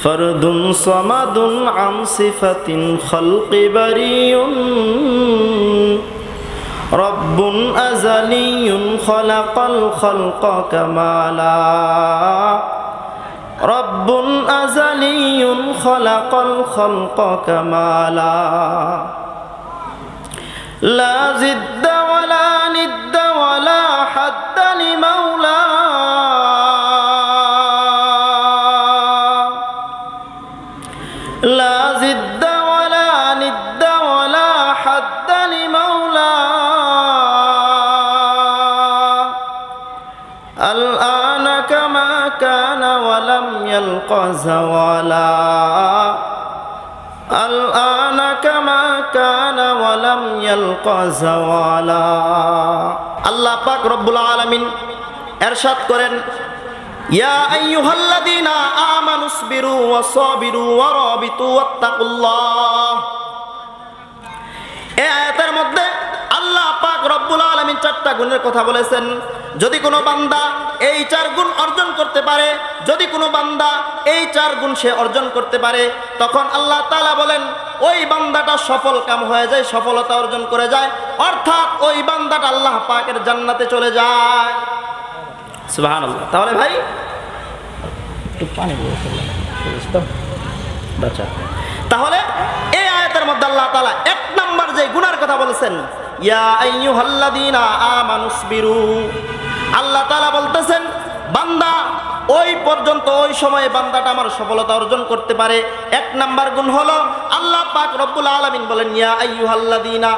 فرد صمد عن صفة الخلق بريء رب أزلي خلق الخلق كمالا رب أزلي خلق الخلق كمالا لا ضد ولا ند ولا حد لمولى لا ضد ولا ند ولا حد لمولى الآن كما كان ولم يلق زوالا الآن كما كان ولم يلق زوالا আল্লাহ পাক রব্বুল আলামিন ইরশাদ করেন ইয়া আইয়ুহাল্লাযীনা আমানুসবিরু ওয়াসাবিরু ওয়ারাবিতু ওয়াত্তাকুল্লাহ। এই আয়াতের মধ্যে আল্লাহ পাক রব্বুল আলামিন চারটা গুণের কথা বলেছেন। যদি কোনো বান্দা এই চার গুণ অর্জন করতে পারে, যদি কোনো বান্দা এই চার গুণ সে অর্জন করতে পারে, তখন আল্লাহ তাআলা বলেন ওই বান্দাটা সফল কাম হয়ে যায়, সফলতা অর্জন করে যায়, অর্থাৎ ওই বান্দাটা আল্লাহ পাকের জান্নাতে চলে যায়। সুবহানাল্লাহ। তাহলে ভাই একটু পানি তাহলে এই আয়াতের মধ্যে আল্লাহ তাআলা এক নাম্বার যে গুনার কথা বলেছেন ইয়া আইয়ুহাল্লাযীনা আমানুসবিরু, আল্লাহ তাআলা বলতেছেন বান্দা ওই পর্যন্ত ওই সময়ে বান্দাটা আমার সফলতা অর্জন করতে পারে। এক নাম্বার গুণ হলো আল্লাহ পাক রব্বুল আলামিন বলেন ইয়া আইয়ুহাল্লাযীনা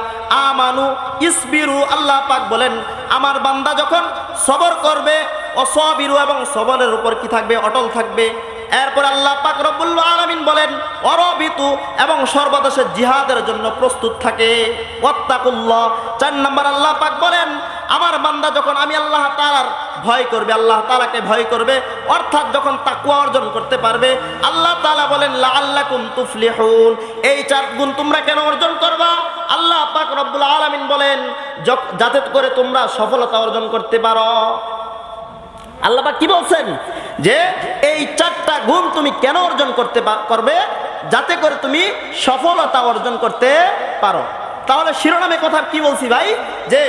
আমানু ইসবিরু, আল্লাহ পাক বলেন আমার বান্দা যখন সবর করবে অসবিরু এবং সবরের উপর কি থাকবে, অটল থাকবে। এরপর আল্লাহ পাক রব্বুল আলামিন বলেন অরবিতু এবং সর্বদাসে জিহাদের জন্য প্রস্তুত থাকে ওয়াত্তাকুল্লাহ। 4 নাম্বার আল্লাহ পাক বলেন আমার বান্দা যখন আমি আল্লাহ তাআলার ভয় করবে, আল্লাহ তাআলাকে ভয় করবে, অর্থাৎ যখন তাকওয়া অর্জন করতে পারবে, আল্লাহ তাআলা বলেন লাআল্লাকুম তুফলিহুন। এই 4 গুণ তোমরা কেন অর্জন করবা? আল্লাহ পাক রব্বুল আলামিন বলেন যাতে করে তোমরা সফলতা অর্জন করতে পারো। আল্লাহ পাক কি বলছেন যে এই 4টা গুণ তুমি কেন অর্জন করতে করবে? যাতে করে তুমি সফলতা অর্জন করতে পারো। তাহলে শিরোনামে কথা কি বলছি ভাই, যে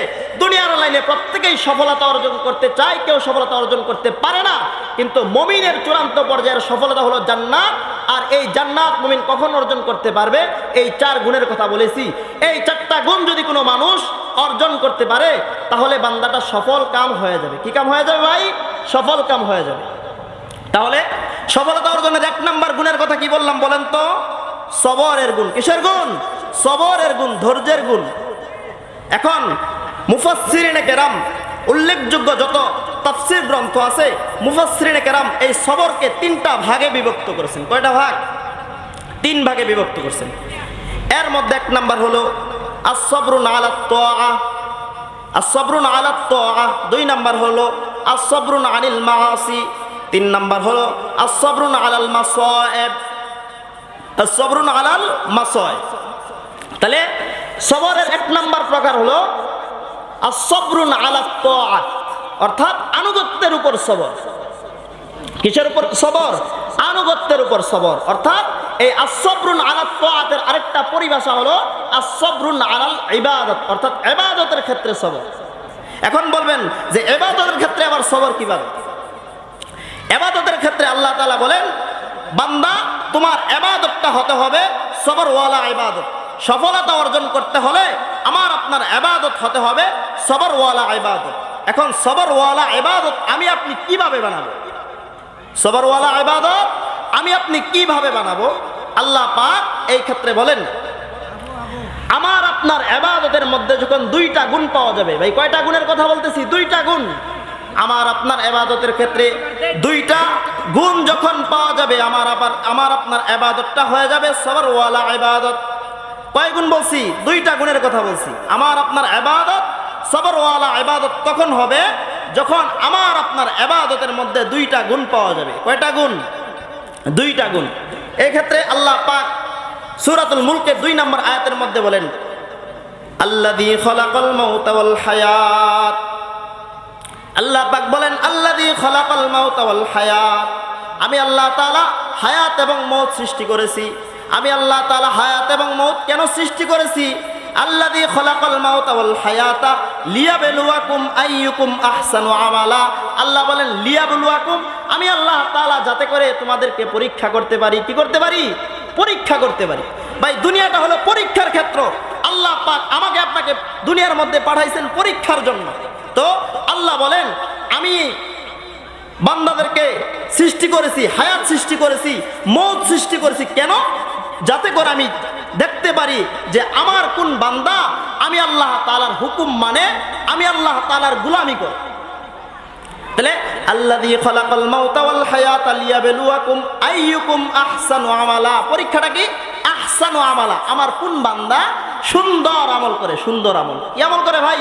দুনিয়ার লাইনে প্রত্যেকেই সফলতা অর্জন করতে চায়, কেউ সফলতা অর্জন করতে পারে না। কিন্তু মুমিনের চূড়ান্ত পর্যায়ের সফলতা হলো জান্নাত। আর এই জান্নাত মুমিন কখন অর্জন করতে পারবে? এই 4 গুণের কথা বলেছি। এই 4টা গুণ যদি কোনো মানুষ অর্জন করতে পারে তাহলে বান্দাটা সফল কাম হয়ে যাবে। কি কাম হয়ে যাবে ভাই? সফল কাম হয়ে যাবে। তাহলে সফলতা অর্জনের 1 নাম্বার গুণের কথা কি বললাম বলেন তো? সবরের গুণ। কিসের গুণ? সবরের গুণ, ধৈর্যের গুণ। এখন মুফাসসিরিনে কেরাম উল্লেখযোগ্য যত তাফসীর গ্রন্থ আছে, মুফাসসিরিনে কেরাম এই সবরকে 3টা ভাগে বিভক্ত করেছেন। কয়টা ভাগ? 3 ভাগে বিভক্ত করেছেন। এর মধ্যে 1 নাম্বার হলো আস-সাবরুন আলাত তাআ, আস-সাবরুন আলাত তাআ। 2 নাম্বার হলো আস-সাবরুন আনিল মাআসি। 3 নাম্বার হলো আস-সাবরুন আলাল মাসায়েব, আস-সাবরুন আলাল মাসায়েব। তাহলে সবরের 1 নাম্বার প্রকার হলো আস-সাবরুন আলাত তাআত, অর্থাৎ আনুগত্যের উপর সবর। কিসের উপর সবর? আনুগত্যের উপর সবর। অর্থাৎ এই আস-সাবরুন আলাত তাআতের আরেকটা পরিভাষা হলো আস-সাবরুন আলাল ইবাদত, অর্থাৎ ইবাদতের ক্ষেত্রে সবর। এখন বলবেন যে ইবাদতের ক্ষেত্রে আবার সবর কিভাবে? ইবাদতের ক্ষেত্রে আল্লাহ তাআলা বলেন বান্দা তোমার ইবাদতটা হতে হবে সবরওয়ালা ইবাদত। সফলতা অর্জন করতে হলে আমার আপনার ইবাদত হতে হবে সবরওয়ালা ইবাদত। এখন সবরওয়ালা ইবাদত আমি আপনি কিভাবে বানাবো? সবরওয়ালা ইবাদত আমি আপনি কিভাবে বানাবো? আল্লাহ পাক এই ক্ষেত্রে বলেন আমার আপনার ইবাদতের মধ্যে যখন 2টা গুণ পাওয়া যাবে। ভাই কয়টা গুণের কথা বলতেছি? 2টা গুণ। আমার আপনার ইবাদতের ক্ষেত্রে 2টা গুণ যখন পাওয়া যাবে, আমার আপনার ইবাদতটা হয়ে যাবে সবরওয়ালা ইবাদত। কয় গুণ বলছি? 2টা গুণের কথা বলছি। আমার আপনার ইবাদত সবরওয়ালা ইবাদত তখন হবে যখন আমার আপনার ইবাদতের মধ্যে 2টা গুণ পাওয়া যাবে। কয়টা গুণ? 2টা গুণ। এই ক্ষেত্রে আল্লাহ পাক সূরাতুল মুলকের 2 নম্বর আয়াতের মধ্যে বলেন আল্লাযী খালাকাল মাউতা ওয়াল হায়াত। আল্লাহ পাক বলেন আল্লাযী খালাকাল মাউতা ওয়াল হায়াত, আমি আল্লাহ তাআলা হায়াত এবং মৌত সৃষ্টি করেছি। আমি আল্লাহ তাআলা হায়াত এবং মৌত কেন সৃষ্টি করেছি? আল্লাযী খলাকাল মাউতা ওয়াল হায়াতা লিয়াবলুয়াকুম আইয়ুকুম আহসানু আমালা। আল্লাহ বলেন লিয়াবলুয়াকুম, আমি আল্লাহ তাআলা যাতে করে তোমাদেরকে পরীক্ষা করতে পারি। কি করতে পারি? পরীক্ষা করতে পারি। ভাই দুনিয়াটা হলো পরীক্ষার ক্ষেত্র। আল্লাহ পাক আমাকে আপনাকে দুনিয়ার মধ্যে পাঠাইছেন পরীক্ষার জন্য। তো আল্লাহ বলেন আমি বান্দাদেরকে সৃষ্টি করেছি, হায়াত সৃষ্টি করেছি, মৌত সৃষ্টি করেছি। কেন? যাতে করে আমি দেখতে পারি যে আমার কোন বান্দা আমি আল্লাহ তাআলার হুকুম মানে, আমি আল্লাহ তাআলার গোলামি করি। তাহলে আল্লাযী খলাকাল মাউতা ওয়াল হায়াতা লিয়াবলুয়াকুম আইয়ুকুম আহসানু আমালা। পরীক্ষাটা কি? আহসানু আমালা, আমার কোন বান্দা সুন্দর আমল করে। সুন্দর আমল কি আমল করে ভাই?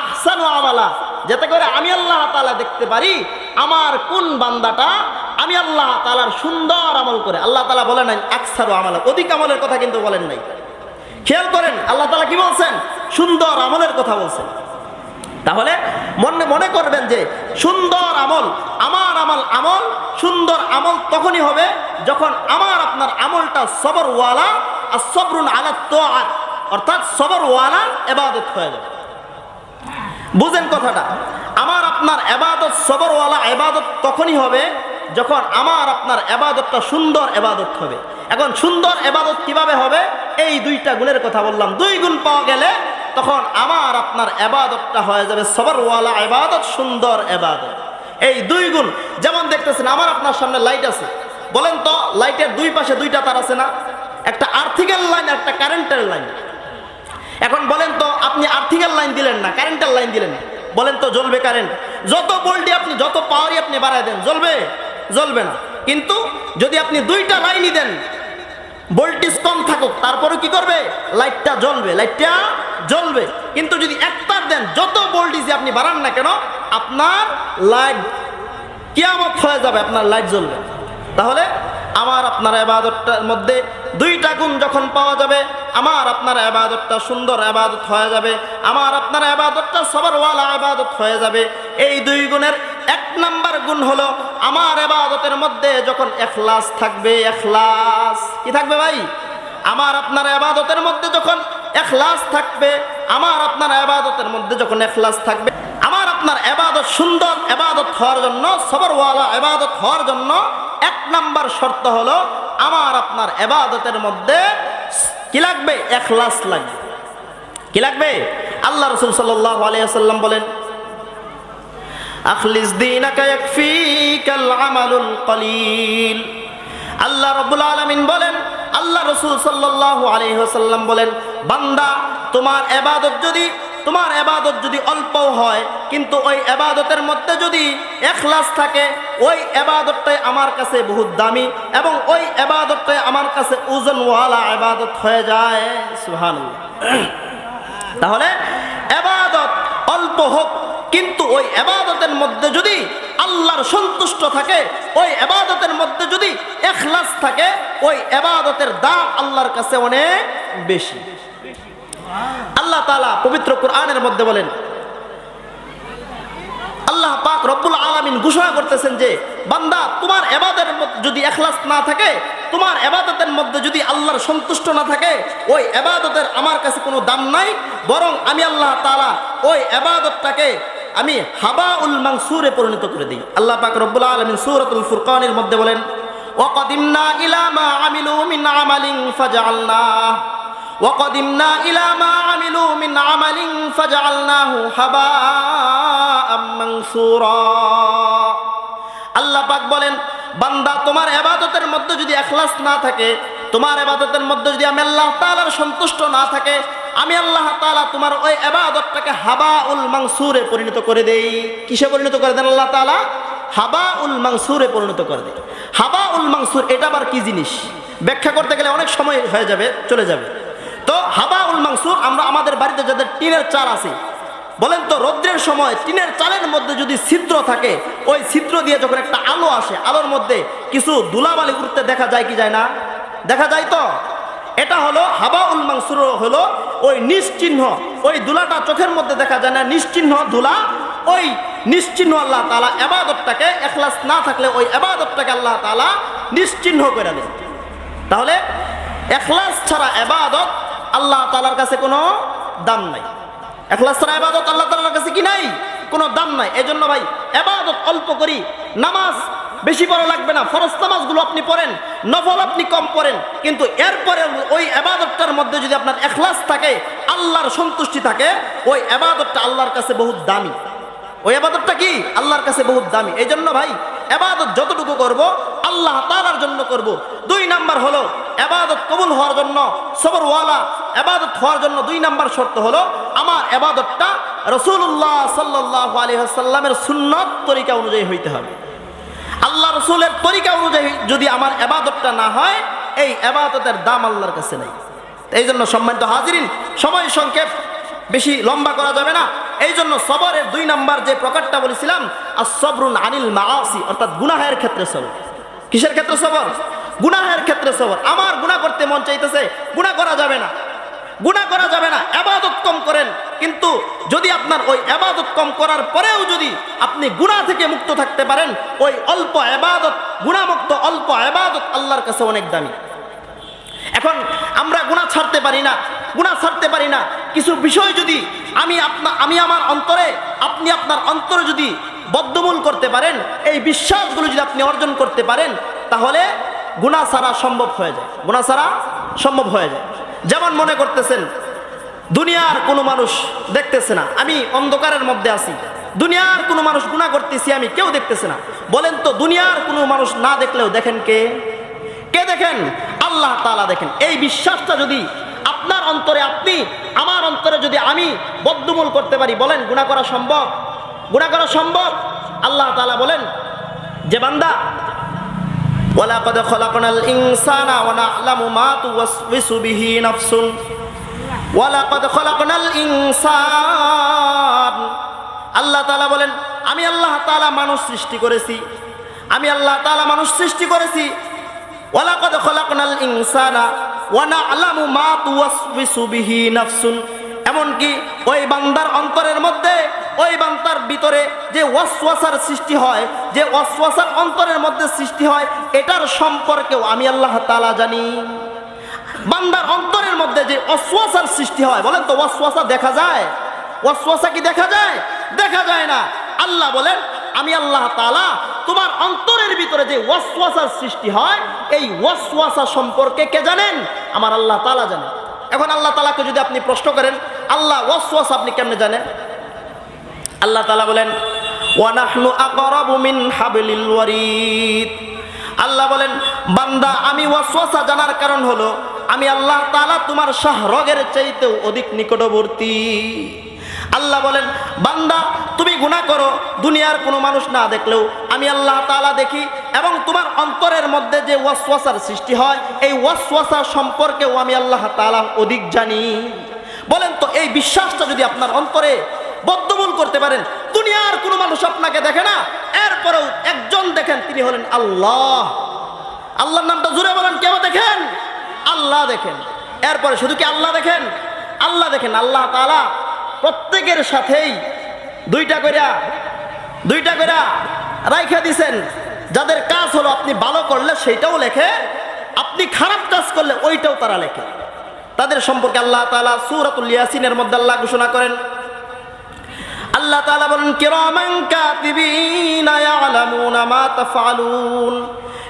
আহসানু আমালা, যাতে করে আমি আল্লাহ তাআলা দেখতে পারি আমার কোন বান্দাটা আমি আল্লাহ তাআলার সুন্দর আমল করে। আল্লাহ তাআলা বলেন নাই আকসারু আমালা, অধিক আমলের কথা কিন্তু বলেন নাই। খেয়াল করেন আল্লাহ তাআলা কি বলছেন? সুন্দর আমলের কথা বলছেন। তাহলে মনে করবেন যে সুন্দর আমল, আমার আমল সুন্দর আমল তখনই হবে যখন আমার আপনার আমলটা সবরওয়ালা, আর সবরুন আলা তাআত, অর্থাৎ সবরওয়ালা ইবাদত হয়ে যাবে। বুঝেন কথাটা? আমার আপনার ইবাদত সবরওয়ালা ইবাদত তখনই হবে যখন আমার আপনার ইবাদতটা সুন্দর ইবাদত হবে। এখন সুন্দর ইবাদত কিভাবে হবে? এই দুইটা গুণের কথা বললাম। দুই গুণ পাওয়া গেলে তখন আমার আপনার ইবাদতটা হয়ে যাবে সবরওয়ালা ইবাদত, সুন্দর ইবাদত। এই দুই গুণ, যেমন দেখতেছেন আমার আপনার সামনে লাইট আছে, বলেন তো লাইটের দুই পাশে দুইটা তার আছে না? একটা আর্থিকের লাইন, একটা কারেন্টের লাইন। এখন বলেন তো আপনি আর্থিকের লাইন দিলেন না, কারেন্টের লাইন দিলেন, বলেন তো জ্বলবে কারেন্ট? যত ভোল্টই আপনি, যত পাওয়ারই আপনি বাড়ায় দেন, জ্বলবে? জ্বলবে না। কিন্তু যদি আপনি দুইটা লাইনই দেন, ভোল্টেজ কম থাকুক, তারপরে কি করবে? লাইটটা জ্বলবে, লাইটটা জ্বলবে। কিন্তু যদি একটার দেন, যত ভোল্টেজ আপনি বাড়ান না কেন, আপনার লাইট কিয়ামত হয়ে যাবে, আপনার লাইট জ্বলবে। তাহলে আমার আপনার ইবাদতটার মধ্যে দুইটা গুণ যখন পাওয়া যাবে, আমার আপনার ইবাদতটা সুন্দর ইবাদত হয়ে যাবে, আমার আপনার ইবাদতটা সবরওয়ালা ইবাদত হয়ে যাবে। এই দুই গুণের এক নাম্বার গুণ হলো আমার ইবাদতের মধ্যে যখন ইখলাস থাকবে। ইখলাস কি থাকবে ভাই? আমার আপনার ইবাদতের মধ্যে যখন ইখলাস থাকবে, আমার আপনার ইবাদতের মধ্যে যখন ইখলাস থাকবে, আমার আপনার ইবাদত সুন্দর ইবাদত হওয়ার জন্য, সবরওয়ালা ইবাদত হওয়ার জন্য এক নাম্বার শর্ত হলো আমার আপনার ইবাদতের মধ্যে কি লাগবে? ইখলাস লাগবে। কি লাগবে? আল্লাহ রাসূল সাল্লাল্লাহু আলাইহি ওয়াসাল্লাম বলেন আখলিস দীনাকা ইয়াকফিকাল আমালুল কলিল। আল্লাহ রাব্বুল আলামিন বলেন, আল্লাহ রাসূল সাল্লাল্লাহু আলাইহি ওয়াসাল্লাম বলেন, বান্দা তোমার ইবাদত যদি অল্পও হয়, কিন্তু ওই ইবাদতের মধ্যে যদি ইখলাস থাকে, ওই ইবাদতটাই আমার কাছে বহুত দামি এবং ওই ইবাদতটাই আমার কাছে ওজনওয়ালা ইবাদত হয়ে যায়। সুবহানাল্লাহ। তাহলে ইবাদত অল্প হোক, কিন্তু ওই ইবাদতের মধ্যে যদি আল্লাহর সন্তুষ্ট থাকে, ওই ইবাদতের মধ্যে যদি ইখলাস থাকে, ওই ইবাদতের দাম আল্লাহর কাছে অনেক বেশি। আল্লাহ তাআলা পবিত্র কোরআনের মধ্যে বলেন, আল্লাহ পাক রব্বুল আলামিন ঘোষণা করতেছেন যে বান্দা তোমার ইবাদতের মধ্যে যদি ইখলাস না থাকে, তোমার ইবাদতের মধ্যে যদি আল্লাহর সন্তুষ্ট না থাকে, ওই ইবাদতের আমার কাছে কোনো দাম নাই, বরং আমি আল্লাহ তাআলা ওই ইবাদতটাকে আমি হাবাউল মানসুরে পরিণত করে দিই। আল্লাহ পাক রব্বুল আলামিন সূরাতুল ফুরকানের মধ্যে বলেন ওয়াকাদিমনা ইলা মা আমিলু মিন আমালিন ফাজআলনাহু وَقَدِمْنَا إِلَى مَا عَمِلُوا مِنْ عَمَلٍ فَجَعَلْنَاهُ هَبَاءً مَنْثُورًا। আল্লাহ পাক বলেন, বান্দা তোমার ইবাদতের মধ্যে যদি ইখলাস না থাকে, তোমার ইবাদতের মধ্যে যদি আমি আল্লাহ তাআলার সন্তুষ্ট না থাকে, আমি আল্লাহ তাআলা তোমার ওই ইবাদতটাকে হাবাউল মানসুরে পরিণত করে দেই। কিসে পরিণত করে দেন আল্লাহ তাআলা? হাবাউল মানসুরে পরিণত করে দেয়। হাবাউল মানসুর এটা আবার কি জিনিস ব্যাখ্যা করতে গেলে অনেক সময় হয়ে যাবে, চলে যাবে। তো হাবাউল মানসুর, আমরা আমাদের বাড়িতে যাদের টিনের চাল আছে, বলেন তো রৌদ্রের সময় টিনের চালের মধ্যে যদি ছিদ্র থাকে, ওই ছিদ্র দিয়ে যখন একটা আলো আসে, আলোর মধ্যে কিছু ধুলাবালি উঠতে দেখা যায় কি যায় না? দেখা যায়। তো এটা হলো হাবাউল মানসুর, হলো ওই নিশ্চিহ্ন, ওই ধুলাটা চোখের মধ্যে দেখা যায় না, নিশ্চিহ্ন ধুলা। ওই নিশ্চিহ্ন আল্লাহ তাআলা ইবাদতটাকে, ইখলাস না থাকলে ওই ইবাদতটাকে আল্লাহ তাআলা নিশ্চিহ্ন করে দেন। তাহলে ইখলাস ছাড়া ইবাদত আল্লাহ তাআলার কাছে কোনো দাম নাই। ইখলাস ছাড়া ইবাদত আল্লাহ তাআলার কাছে কি নাই? কোনো দাম নাই। এজন্য ভাই ইবাদত অল্প করি, নামাজ বেশি পড়া লাগবে না, ফরজ নামাজগুলো আপনি পড়েন, নফল আপনি কম পড়েন, কিন্তু এরপরে ওই ইবাদতটার মধ্যে যদি আপনার ইখলাস থাকে, আল্লাহর সন্তুষ্টি থাকে, ওই ইবাদতটা আল্লাহর কাছে বহুত দামি। ওই ইবাদতটা কি? আল্লাহর কাছে বহুত দামি। এই জন্য ভাই ইবাদত যতটুকু করব আল্লাহ তাআলার জন্য করব। 2 নাম্বার হলো ইবাদত কবুল হওয়ার জন্য, সবরওয়ালা ইবাদত হওয়ার জন্য 2 নাম্বার শর্ত হলো আমার ইবাদতটা রাসূলুল্লাহ সাল্লাল্লাহু আলাইহি ওয়াসাল্লামের সুন্নাত তরিকা অনুযায়ী হইতে হবে। আল্লাহ রাসূলের তরিকা অনুযায়ী যদি আমার ইবাদতটা না হয়, এই ইবাদতের দাম আল্লাহর কাছে নাই। এই জন্য সম্মানিত হাজিরিন, সময় সংক্ষেপ, বেশি লম্বা করা যাবে না। এই জন্য সবরের 2 নাম্বার যে প্রকারটা বলেছিলাম, as-সাবরুন আনিল মাআসি, অর্থাৎ গুনাহের ক্ষেত্রে সবর। কিসের ক্ষেত্রে সবর? গুনাহের ক্ষেত্রে সবর। আমার গুনাহ করতে মন চাইতেছে, গুনাহ করা যাবে না, গুনাহ করা যাবে না, ইবাদত কম করেন। কিন্তু যদি আপনার ওই ইবাদত কম করার পরেও যদি আপনি গুনাহ থেকে মুক্ত থাকতে পারেন, ওই অল্প ইবাদত, গুনাহমুক্ত অল্প ইবাদত আল্লাহর কাছে অনেক দামি। এখন আমরা গুনাহ ছাড়তে পারি না, গুনাহ ছাড়তে পারি না। কিছু বিষয় যদি আমি আমার অন্তরে, আপনি আপনার অন্তরে যদি বদ্ধমূল করতে পারেন, এই বিশ্বাসগুলো যদি আপনি অর্জন করতে পারেন, তাহলে গুনাহ ছাড়া সম্ভব হয়ে যায়, গুনাহ ছাড়া সম্ভব হয়ে যায়। যেমন মনে করতেছেন দুনিয়ার কোনো মানুষ দেখতেছে না, আমি অন্ধকারের মধ্যে আছি, দুনিয়ার কোনো মানুষ গুনাহ করতেছি, আমি কেউ দেখতেছে না। বলেন তো দুনিয়ার কোনো মানুষ না দেখলেও দেখেন কে? কে দেখেন? আল্লাহ তাআলা দেখেন। এই বিশ্বাসটা যদি আপনার অন্তরে, আপনি আমার অন্তরে যদি আমি বদ্ধমূল করতে পারি, বলেন গুনাহ করা সম্ভব? গুনাহ করা সম্ভব? আল্লাহ তাআলা বলেন যে বান্দা, ওয়ালাকাদ খলাকনাল ইনসানা ওয়া না'লামু মা তুওয়াসওয়িসু বিহি নাফসুন, ওয়ালাকাদ খলাকনাল ইনসান। আল্লাহ তাআলা বলেন আমি আল্লাহ তাআলা মানুষ সৃষ্টি করেছি, আমি আল্লাহ তাআলা মানুষ সৃষ্টি করেছি। ওয়ালাকাদ খলাকনাল ইনসানা ওয়া না'লামু মা তুওয়াসওয়িসু বিহি নাফসুন। এমনকি ওই বান্দার অন্তরের মধ্যে, ওই বান্দার ভিতরে যে ওয়াসওয়াসার সৃষ্টি হয়, যে ওয়াসওয়াসার অন্তরের মধ্যে সৃষ্টি হয়, এটার সম্পর্কেও আমি আল্লাহ তাআলা জানি। বান্দার অন্তরের মধ্যে যে ওয়াসওয়াসার সৃষ্টি হয়, বলেন তো ওয়াসওয়াসা দেখা যায়? ওয়াসওয়াসা কি দেখা যায়? দেখা যায় না। আল্লাহ বলেন আমি আল্লাহ তাআলা তোমার অন্তরের ভিতরে যে ওয়াসওয়াসার সৃষ্টি হয়, এই ওয়াসওয়াসা সম্পর্কে কে জানেন? আমার আল্লাহ তাআলা জানেন। এখন আল্লাহ তাআলাকে যদি আপনি প্রশ্ন করেন আল্লাহ ওয়াসওয়াসা আপনি কেমনে জানেন? আল্লাহ তাআলা বলেন ওয়া নাহনু আকরাবু মিন হাবলিল ওয়ারিদ। আল্লাহ বলেন বান্দা আমি ওয়াসওয়াসা জানার কারণ হলো আমি আল্লাহ তাআলা তোমার শাহরগের চাইতেও অধিক নিকটবর্তী। আল্লাহ বলেন বান্দা তুমি গুনাহ করো, দুনিয়ার কোনো মানুষ না দেখলেও আমি আল্লাহ তাআলা দেখি, এবং তোমার অন্তরের মধ্যে যে ওয়াসওয়াসার সৃষ্টি হয়, এই ওয়াসওয়াসা সম্পর্কেও আমি আল্লাহ তাআলা অধিক জানি। বলেন তো এই বিশ্বাসটা যদি আপনার অন্তরে বদ্ধমূল করতে পারেন, দুনিয়ার কোনো মানুষ আপনাকে দেখে না, এরপরেও একজন দেখেন, তিনি হলেন আল্লাহ। আল্লাহর নামটা জুড়ে বলেন, কেউ দেখেন? আল্লাহ দেখেন। এরপরে শুধু কি আল্লাহ দেখেন? আল্লাহ দেখেন। আল্লাহ তাআলা প্রত্যেকের সাথেই দুইটা করে রাইখা দিছেন, যাদের কাজ হলো আপনি ভালো করলে সেইটাও লেখে, আপনি খারাপ কাজ করলে ওইটাও তারা লেখে। তাদের সম্পর্কে আল্লাহ তাআলা সূরাতুল ইয়াসিনের মধ্যে আল্লাহ ঘোষণা করেন, আল্লাহ তাআলা বলেন কিরামান কাতিবিনা ইয়ালামুনা মা তাফআলুন,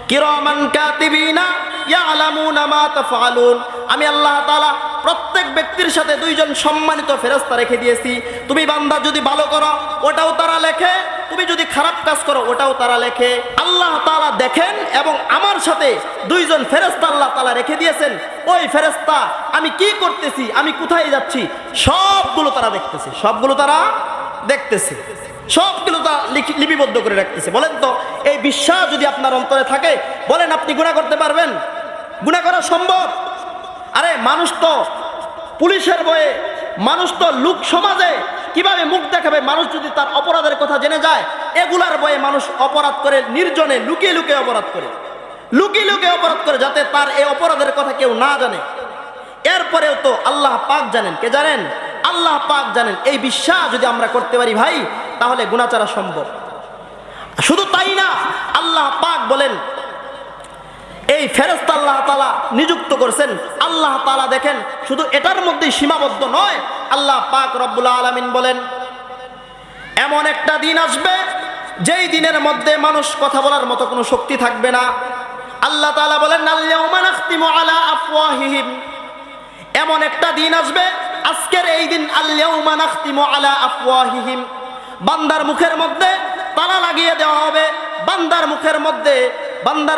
কিরামান কাতিবিনা ইয়ালামুনা মা তাফআলুন। আমি আল্লাহ তাআলা প্রত্যেক ব্যক্তির সাথে 2 জন সম্মানিত ফেরেশতা রেখে দিয়েছি। তুমি বান্দা যদি ভালো করো ওটাও তারা লেখে, তুমি যদি খারাপ কাজ করো ওটাও তারা লেখে। আল্লাহ তাআলা দেখেন, এবং আমার সাথে 2 জন ফেরেশতা আল্লাহ তাআলা রেখে দিয়েছেন। ওই ফেরেশতা আমি কি করতেছি, আমি কোথায় যাচ্ছি, সবগুলো তারা দেখতেছে, সবগুলো তারা দেখতেছে, সবগুলো তারা লিপিবদ্ধ করে রাখতেছে। বলেন তো এই বিশ্বাস যদি আপনার অন্তরে থাকে, বলেন আপনি গুনাহ করতে পারবেন? গুনাহ করা সম্ভব? আরে মানুষ তো পুলিশের ভয়ে, মানুষ তো লোক সমাজে কিভাবে মুখ দেখাবে, মানুষ যদি তার অপরাধের কথা জেনে যায়, এগুলার ভয়ে মানুষ অপরাধ করে, নির্জনে লুকিয়ে লুকিয়ে অপরাধ করে, লুকিয়ে লুকিয়ে অপরাধ করে, যাতে তার এই অপরাধের কথা কেউ না জানে। এরপরেও তো আল্লাহ পাক জানেন। কে জানেন? আল্লাহ পাক জানেন। এই বিশ্বাস যদি আমরা করতে পারি ভাই, তাহলে গুনাহ ছাড়া সম্ভব। শুধু তাই না, আল্লাহ পাক বলেন এই ফেরেশতা আল্লাহ তাআলা নিযুক্ত করেছেন। আল্লাহ তাআলা দেখেন শুধু এটার মধ্যেই সীমাবদ্ধ নয়, আল্লাহ পাক রব্বুল আলামিন বলেন এমন একটা দিন আসবে যেই দিনের মধ্যে মানুষ কথা বলার মতো কোনো শক্তি থাকবে না। আল্লাহ তাআলা বলেন আল-ইয়াউমা নাখতিমু আলা আফওয়াহিহিম, এমন একটা দিন আসবে আজকের এই দিন আল-ইয়াউমা নাখতিমু আলা আফওয়াহিহিম, বান্দার মুখের মধ্যে তালা লাগিয়ে দেওয়া হবে, বান্দার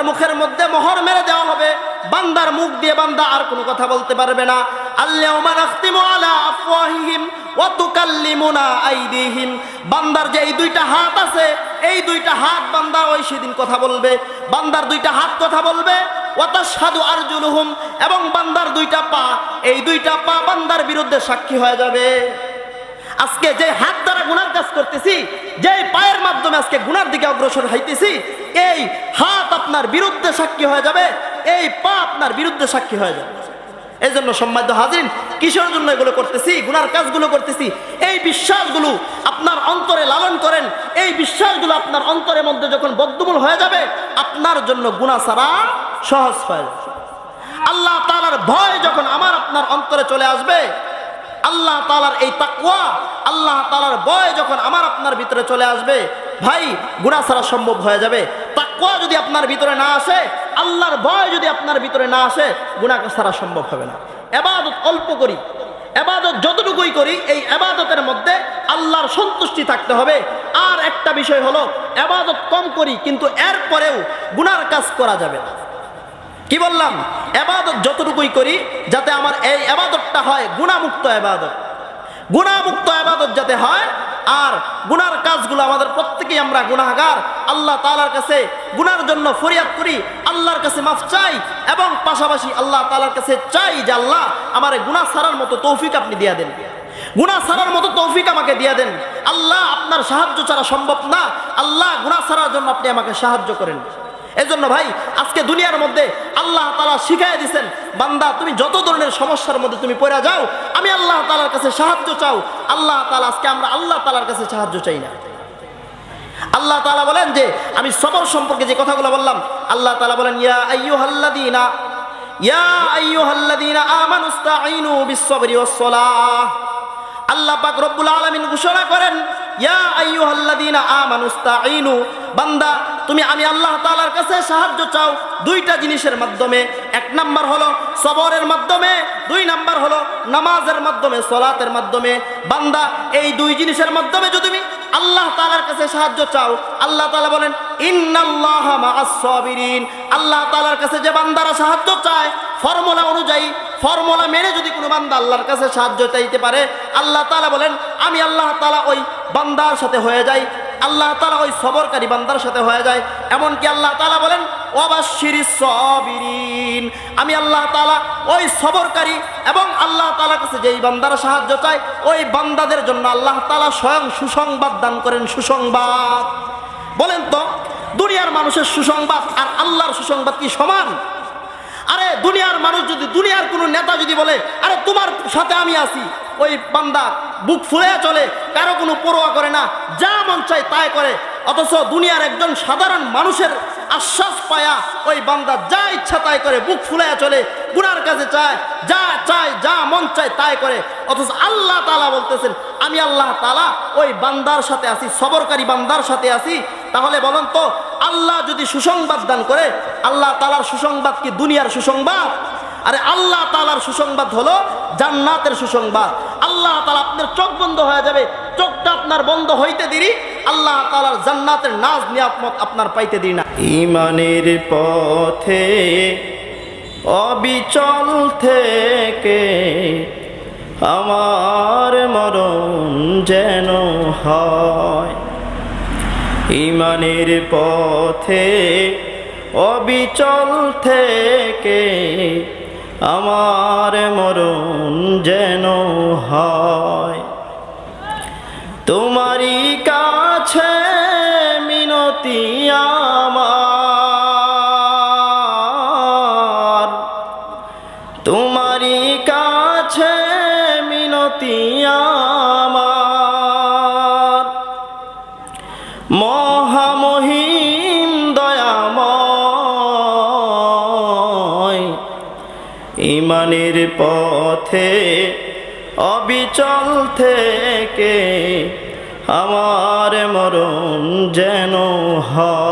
মুখের মধ্যে মোহর মেরে দেওয়া হবে, বান্দার মুখ দিয়ে বান্দা আর কোনো কথা বলতে পারবে না। আল-ইয়াউমা নাখতিমু আলা আফওয়াহিহিম ওয়া তুকাল্লিমুনা আইদিহিম, বান্দার যে এই দুইটা হাত আছে এই দুইটা হাত বান্দা ওই সেদিন কথা বলবে, বান্দার দুইটা হাত কথা বলবে। ওয়া তাশহাদু আরজুলুহুম, এবং বান্দার দুইটা পা, এই দুইটা পা বান্দার বিরুদ্ধে সাক্ষী হয়ে যাবে। আজকে যে হাত দ্বারা গুনার কাজ করতেছি, যে পায়ের মাধ্যমে আজকে গুনার দিকে অগ্রসর হইতেছি, এই হাত আপনার বিরুদ্ধে সাক্ষী হয়ে যাবে, এই পা আপনার বিরুদ্ধে সাক্ষী হয়ে যাবে। এই জন্য সম্মানিত হাজিরিন, কিসের জন্য এগুলো করতেছি, গুনার কাজগুলো করতেছি, এই বিশ্বাসগুলো আপনার অন্তরে লালন করেন। এই বিশ্বাসগুলো আপনার অন্তরের মধ্যে যখন বদ্ধমূল হয়ে যাবে, আপনার জন্য গুনাহ ছাড়া সহজ হয়ে যাবে। আল্লাহ তাআলার ভয় যখন আমার আপনার অন্তরে চলে আসবে, আল্লাহ তাআলার এই তাকওয়া, আল্লাহ তাআলার ভয় যখন আমার আপনার ভিতরে চলে আসবে, ভাই গুনাহ ছাড়া সম্ভব হয়ে যাবে। তাকওয়া যদি আপনার ভিতরে না আসে, আল্লাহর ভয় যদি আপনার ভিতরে না আসে, গুনাহ ছাড়া সম্ভব হবে না। ইবাদত অল্প করি, ইবাদত যতটুকুই করি, এই ইবাদতের মধ্যে আল্লাহর সন্তুষ্টি থাকতে হবে। আর একটা বিষয় হলো ইবাদত কম করি কিন্তু এরপরেও গুনার কাজ করা যাবে না। কি বললাম? ইবাদত যতটুকুই করি যাতে আমার এই ইবাদতটা হয় গুনাহমুক্ত ইবাদত, গুনাহমুক্ত ইবাদত যাতে হয়। আর গুনার কাজগুলো আমাদের প্রত্যেকেই আমরা গুনাহগার, আল্লাহ তাআলার কাছে গুনার জন্য ফরিয়াদ করি, আল্লাহর কাছে মাফ চাই, এবং পাশাপাশি আল্লাহ তাআলার কাছে চাই যে আল্লাহ আমার গুনাহ ছাড়ার মতো তৌফিক আপনি দিয়ে দেন, গুনাহ ছাড়ার মতো তৌফিক আমাকে দিয়ে দেন। আল্লাহ আপনার সাহায্য ছাড়া সম্ভব না, আল্লাহ গুনাহ ছাড়ার জন্য আপনি আমাকে সাহায্য করেন। এজন্য ভাই আজকে দুনিয়ার মধ্যে আল্লাহ তাআলা শিখাই দিয়েছেন, বান্দা তুমি যত ধরনের সমস্যার মধ্যে তুমি পড়ে যাও, আমি আল্লাহ তাআলার কাছে সাহায্য চাও। আল্লাহ তাআলা, আজকে আমরা আল্লাহ তাআলার কাছে সাহায্য চাই না। আল্লাহ তাআলা বলেন যে আমি সবর সম্পর্কে যে কথাগুলো বললাম, আল্লাহ তাআলা বলেন ইয়া আইয়ুহাল্লাযীনা আমানুস্তাঈনু বিস-সাবরি ওয়াস-সালাহ। আল্লাহ পাক রব্বুল আলামিন ঘোষণা করেন ইয়া আইয়ুহাল্লাযীনা আমানুস্তাঈনু, বান্দা তুমি আমি আল্লাহ তাআলার কাছে সাহায্য চাও দুইটা জিনিসের মাধ্যমে। এক নাম্বার হলো সবরের মাধ্যমে, দুই নাম্বার হলো নামাজের মাধ্যমে, সালাতের মাধ্যমে। বান্দা এই দুই জিনিসের মাধ্যমে যদি তুমি আল্লাহ তাআলার কাছে সাহায্য চাও, আল্লাহ তাআলা বলেন ইন্নাল্লাহা মা'আস সাবিরিন। আল্লাহ তাআলার কাছে যে বান্দারা সাহায্য চায়, ফর্মুলা অনুযায়ী, ফর্মুলা মেনে যদি কোনো বান্দা আল্লাহর কাছে সাহায্য চাইতে পারে, আল্লাহ তাআলা বলেন আমি আল্লাহ তাআলা ওই বান্দার সাথে হয়ে যাই, আল্লাহ তাআলা ওই সবরকারী বান্দার সাথে হয়ে যায়। এমনকি আল্লাহ তাআলা বলেন ওয়াবাশশিরিস সাবিরিন, আমি আল্লাহ তাআলা ওই সবরকারী এবং আল্লাহ তাআলার কাছে যেই বান্দারা সাহায্য চায় ওই বান্দাদের জন্য আল্লাহ তাআলা স্বয়ং সুসংবাদ দান করেন। সুসংবাদ বলেন তো, দুনিয়ার মানুষের সুসংবাদ আর আল্লাহর সুসংবাদ কি সমান? আরে দুনিয়ার মানুষ যদি, দুনিয়ার কোনো নেতা যদি বলে আরে তোমার সাথে আমি আছি, ওই বান্দা বুক ফুলে চলে, কারো কোনো পরোয়া করে না, যা মন চায় তাই করে। অথচ দুনিয়ার একজন সাধারণ মানুষের আশ্বাস পায়া ওই বান্দা যা ইচ্ছা তাই করে, বুক ফুলে চলে, গুনার কাছে চায়, যা মন চায় তাই করে। অথচ আল্লাহ তাআলা বলতেছেন আমি আল্লাহ তাআলা ওই বান্দার সাথে আছি, সবরকারী বান্দার সাথে আছি। তাহলে বলেন তো, আল্লাহ যদি সুসংবাদ দান করে, আল্লাহ তাআলার সুসংবাদ কি দুনিয়ার সুসংবাদ? আরে আল্লাহ তাআলার সুসংবাদ হলো জান্নাতের সুসংবাদ। আল্লাহ তাআলা আপনার চোখ বন্ধ হয়ে যাবে, চোখটা আপনার বন্ধ হইতে দেরি আল্লাহ তাআলার জান্নাতের নাজ নিয়ামত আপনার পাইতে দেরি না। ঈমানের পথে অবিচল থেকে আমার মরণ যেন হয়, ঈমানের পথে অবিচল থেকে আমার মরণ যেন হয়। তোমারই কাছে মিনতি আমার, তোমারই কাছে মিনতি আমার, মহামহিম দয়াময় ইমানের পথে অবিচল থেকে আমার মরণ যেন হয়।